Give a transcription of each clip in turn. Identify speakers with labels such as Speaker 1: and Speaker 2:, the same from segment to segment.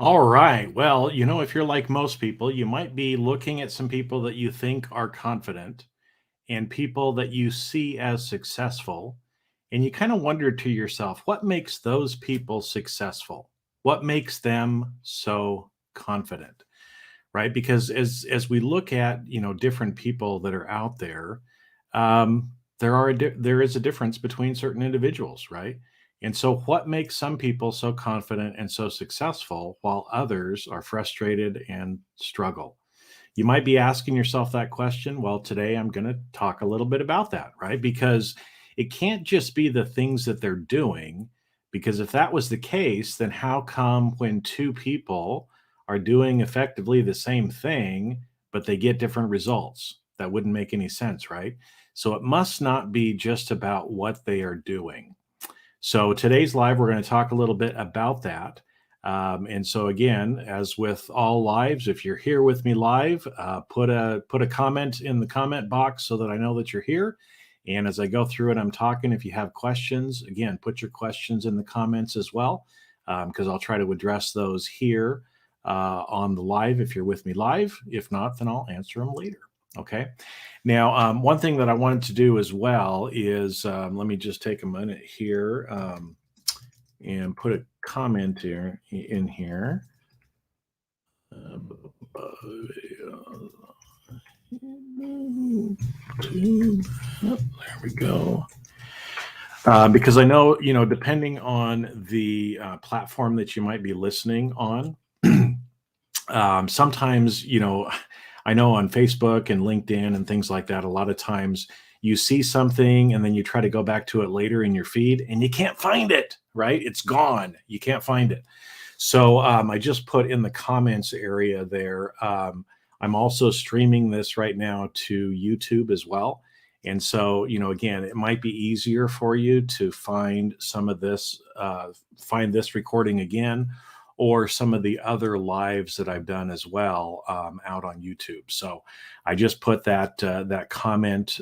Speaker 1: All right. Well, if you're like most people, you might be looking at some people that you think are confident and people that you see as successful. And you kind of wonder to yourself, what makes those people successful? What makes them so confident? Right? Because as we look at, different people that are out there, um, there is a difference between certain individuals, right? And so, what makes some people so confident and so successful while others are frustrated and struggle? You might be asking yourself that question. Well, today I'm going to talk a little bit about that, right? Because it can't just be the things that they're doing, because if that was the case, then how come when two people are doing effectively the same thing, but they get different results? That wouldn't make any sense, right? So it must not be just about what they are doing. So today's live, we're going to talk a little bit about that. And so again, as with all lives, if you're here with me live, put a comment in the comment box so that I know that you're here. And as I go through it, I'm talking. If you have questions, again, put your questions in the comments as well, because I'll try to address those here on the live if you're with me live. If not, then I'll answer them later. Okay. Now, one thing that I wanted to do as well is let me just take a minute here and put a comment here in here. Uh, there we go. Because I know, depending on the platform that you might be listening on, sometimes, I know on Facebook and LinkedIn and things like that, a lot of times you see something and then you try to go back to it later in your feed and you can't find it, right? It's gone. You can't find it. So I just put in the comments area there. I'm also streaming this right now to YouTube as well. And so, again, it might be easier for you to find some of this, find this recording again, or some of the other lives that I've done as well out on YouTube. So I just put that comment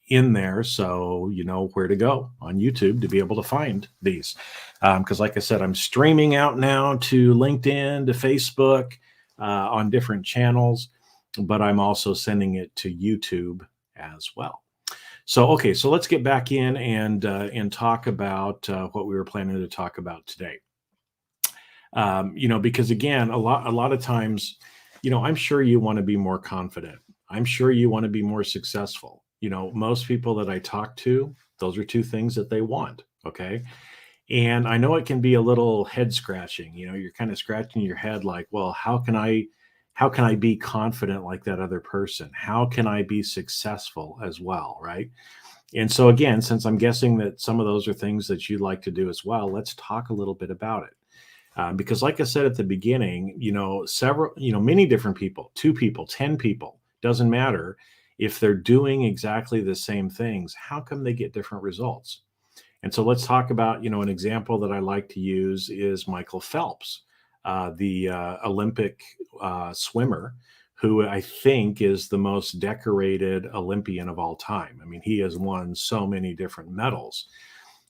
Speaker 1: in there, so you know where to go on YouTube to be able to find these. Because, like I said, I'm streaming out now to LinkedIn, to Facebook, on different channels, but I'm also sending it to YouTube as well. So, okay, so let's get back in and talk about what we were planning to talk about today. Because again, a lot of times, I'm sure you want to be more confident. I'm sure you want to be more successful. Most people that I talk to, those are two things that they want. Okay. And I know it can be a little head scratching. You're kind of scratching your head like, well, how can I be confident like that other person? How can I be successful as well? Right. And so again, since I'm guessing that some of those are things that you'd like to do as well, let's talk a little bit about it. Because like I said at the beginning, many different people, 2 people, 10 people, doesn't matter if they're doing exactly the same things, how come they get different results? And so let's talk about, an example that I like to use is Michael Phelps, the Olympic swimmer, who I think is the most decorated Olympian of all time. I mean, he has won so many different medals.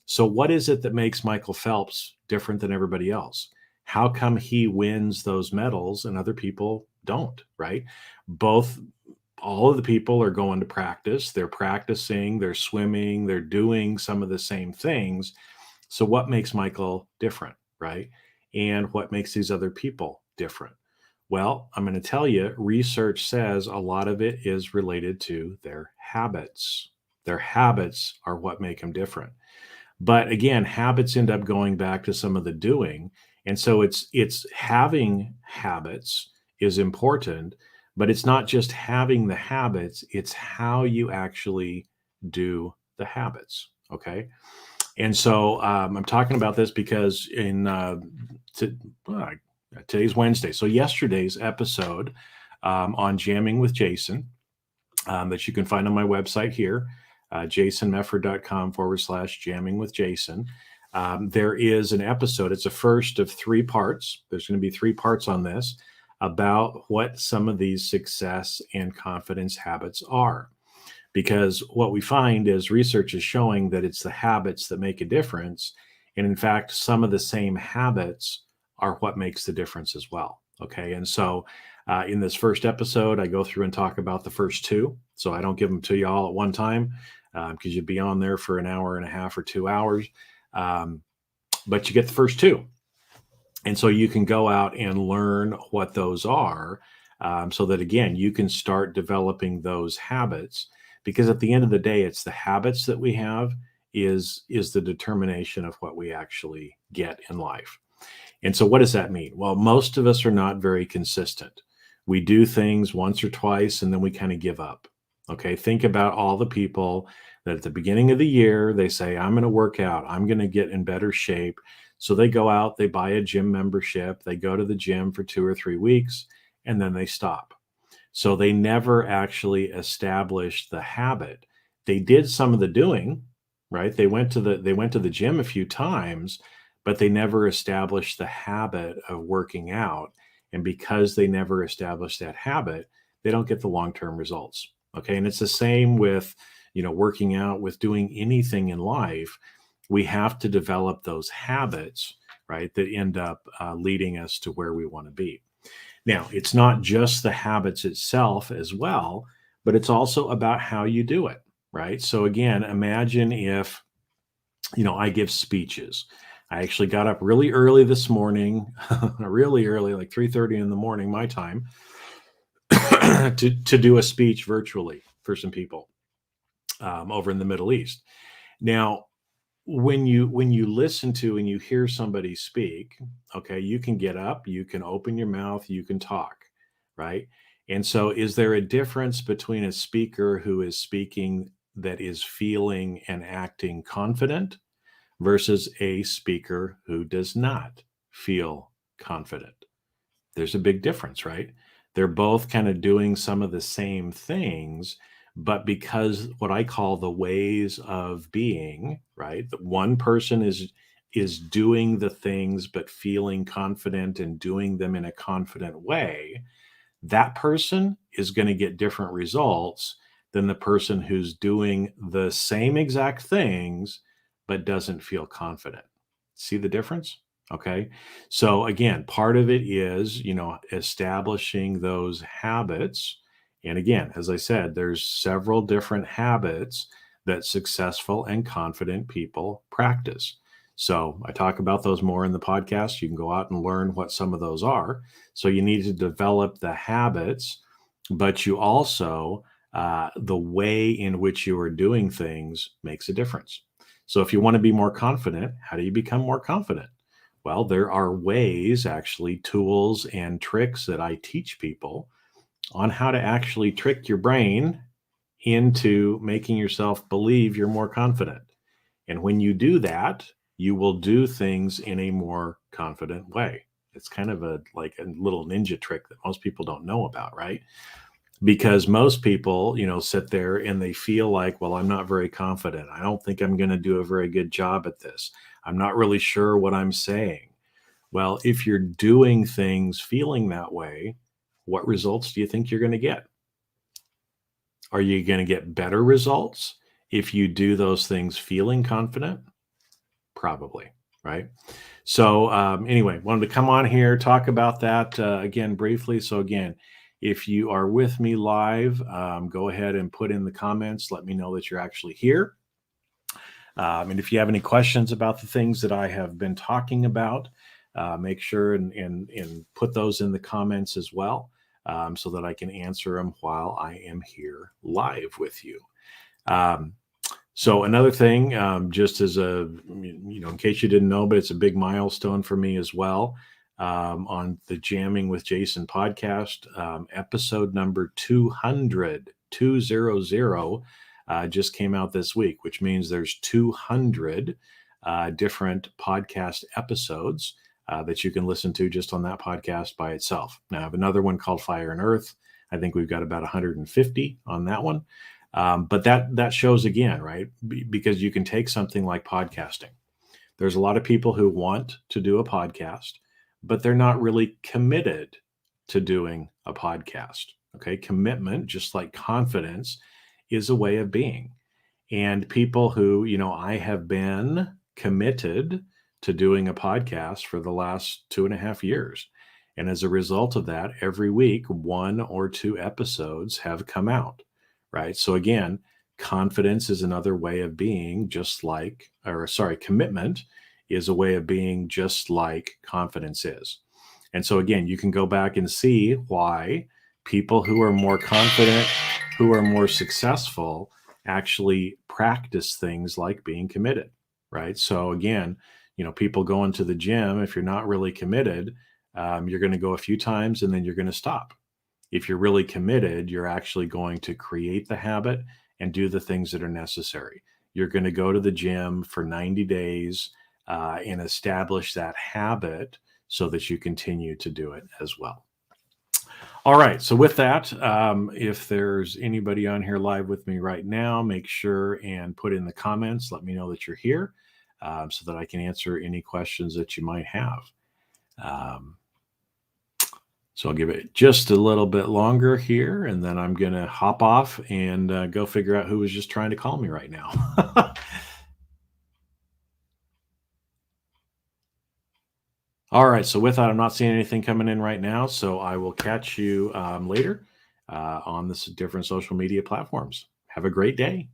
Speaker 1: So, what is it that makes Michael Phelps different than everybody else? How come he wins those medals and other people don't, right? Both, all of the people are going to practice, they're practicing, they're swimming, they're doing some of the same things. So, what makes Michael different, right? And what makes these other people different? Well, I'm going to tell you, research says a lot of it is related to their habits. Their habits are what make them different. But again, habits end up going back to some of the doing. And so it's having habits is important, but it's not just having the habits, it's how you actually do the habits. Okay. And so I'm talking about this because to, uh, today's Wednesday. So yesterday's episode on Jamming with Jason, that you can find on my website here, jasonmefford.com/jamming with Jason. There is an episode, it's a first of 3 parts. There's going to be 3 parts on this about what some of these success and confidence habits are. Because what we find is research is showing that it's the habits that make a difference. And in fact, some of the same habits are what makes the difference as well. Okay. And so in this first episode, I go through and talk about the first two. So I don't give them to you all at one time because you'd be on there for an hour and a half or 2 hours. But you get the first two. And so you can go out and learn what those are so that, again, you can start developing those habits. Because at the end of the day, it's the habits that we have is the determination of what we actually get in life. And so what does that mean? Well, most of us are not very consistent. We do things once or twice, and then we kind of give up. Okay, think about all the people that at the beginning of the year, they say, I'm going to work out. I'm going to get in better shape. So they go out, they buy a gym membership, they go to the gym for 2 or 3 weeks, and then they stop. So they never actually established the habit. They did some of the doing, right? They went to the gym a few times, but they never established the habit of working out. And because they never established that habit, they don't get the long-term results. Okay. And it's the same with, working out, with doing anything in life. We have to develop those habits, right, that end up leading us to where we want to be. Now, it's not just the habits itself as well, but it's also about how you do it, right? So again, imagine if, I give speeches. I actually got up really early this morning, really early, like 3:30 in the morning, my time, to do a speech virtually for some people over in the Middle East. Now, when you listen to and you hear somebody speak, okay, you can get up, you can open your mouth, you can talk, right? And so is there a difference between a speaker who is speaking that is feeling and acting confident versus a speaker who does not feel confident? There's a big difference, right? They're both kind of doing some of the same things, but because what I call the ways of being, right? One person is doing the things but feeling confident and doing them in a confident way. That person is going to get different results than the person who's doing the same exact things but doesn't feel confident. See the difference? Okay. So again, part of it is, establishing those habits. And again, as I said, there's several different habits that successful and confident people practice. So I talk about those more in the podcast. You can go out and learn what some of those are. So you need to develop the habits, but you also, the way in which you are doing things makes a difference. So if you want to be more confident, how do you become more confident? Well, there are ways, actually, tools and tricks that I teach people on how to actually trick your brain into making yourself believe you're more confident. And when you do that, you will do things in a more confident way. It's kind of like a little ninja trick that most people don't know about, right? Because most people, sit there and they feel like, well, I'm not very confident. I don't think I'm going to do a very good job at this. I'm not really sure what I'm saying. Well, if you're doing things feeling that way, what results do you think you're going to get? Are you going to get better results if you do those things feeling confident? Probably, right? So anyway, wanted to come on here, talk about that again briefly. So again, if you are with me live, go ahead and put in the comments. Let me know that you're actually here. And if you have any questions about the things that I have been talking about, make sure and put those in the comments as well, so that I can answer them while I am here live with you. So another thing, just as in case you didn't know, but it's a big milestone for me as well, on the Jamming with Jason podcast, episode number 200 just came out this week, which means there's 200 different podcast episodes that you can listen to just on that podcast by itself. Now, I have another one called Fire and Earth. I think we've got about 150 on that one. But that shows again, right? Because you can take something like podcasting. There's a lot of people who want to do a podcast, but they're not really committed to doing a podcast. Okay. Commitment, just like confidence, is a way of being. And people who, I have been committed to doing a podcast for the last 2.5 years. And as a result of that, every week, 1 or 2 episodes have come out, right? So again, confidence is another way of being, just like, or sorry, commitment is a way of being just like confidence is. And so again, you can go back and see why people who are more confident, who are more successful, actually practice things like being committed, right? So again, people going to the gym, if you're not really committed, you're going to go a few times and then you're going to stop. If you're really committed, you're actually going to create the habit and do the things that are necessary. You're going to go to the gym for 90 days and establish that habit so that you continue to do it as well. All right. So with that, if there's anybody on here live with me right now, make sure and put in the comments. Let me know that you're here so that I can answer any questions that you might have. So I'll give it just a little bit longer here, and then I'm going to hop off and go figure out who was just trying to call me right now. All right. So with that, I'm not seeing anything coming in right now. So I will catch you later on this different social media platforms. Have a great day.